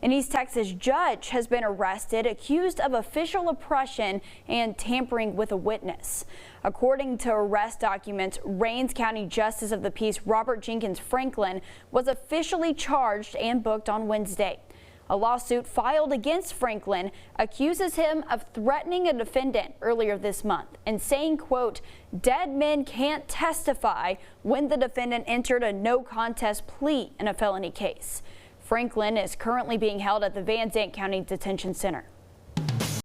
An East Texas judge has been arrested accused of official oppression and tampering with a witness. According to arrest documents, Rains County Justice of the Peace Robert Jenkins Franklin was officially charged and booked on Wednesday. A lawsuit filed against Franklin accuses him of threatening a defendant earlier this month and saying, quote, "Dead men can't testify," when the defendant entered a no contest plea in a felony case. Franklin is currently being held at the Van Zandt County Detention Center.